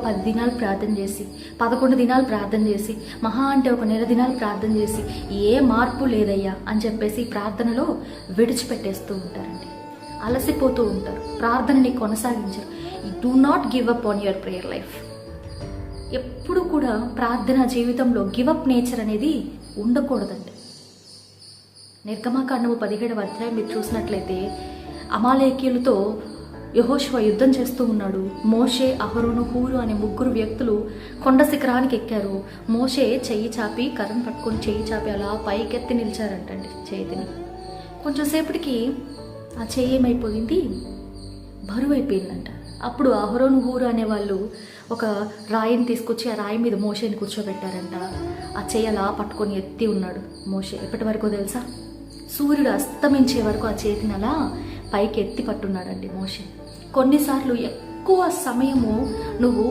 10 దినాలు ప్రార్థన చేసి, 11 దినాలు ప్రార్థన చేసి, మహా అంటే ఒక నెల దినాలు ప్రార్థన చేసి ఏ మార్పు లేదయ్యా అని చెప్పేసి ప్రార్థనలో విడిచిపెట్టేస్తూ ఉంటారండి. అలసిపోతూ ఉంటారు, ప్రార్థనని కొనసాగించరు. Do not give up on your prayer life. ఎప్పుడు కూడా ప్రార్థన జీవితంలో గివ్ అప్ నేచర్ అనేది ఉండకూడదండి. నిర్గమాకాండము 17వ అధ్యాయం మీరు చూసినట్లయితే అమాలేకీయులతో యెహోషువ యుద్ధం చేస్తూ ఉన్నాడు. మోషే, అహరోను, హూరు అనే 3 వ్యక్తులు కొండ శిఖరానికి ఎక్కారు. మోషే చెయ్యి చాపి, కర్రను పట్టుకొని చెయ్యి చాపి అలా పైకెత్తి నిలిచారంటండి చేతిని. కొంచెంసేపటికి ఆ చెయ్యి ఏమైపోయింది, బరువు అయిపోయిందంట. అప్పుడు అహరోను, హూరు అనే వాళ్ళు ఒక రాయిని తీసుకొచ్చి ఆ రాయి మీద మోషేని కూర్చోబెట్టారంట. ఆ చెయ్యి అలా పట్టుకొని ఎత్తి ఉన్నాడు మోషే. ఎప్పటి వరకు తెలుసా? సూర్యుడు అస్తమించే వరకు ఆ చేతిని అలా పైకి ఎత్తి పట్టున్నాడండి మోషే. కొన్నిసార్లు ఎక్కువ సమయము నువ్వు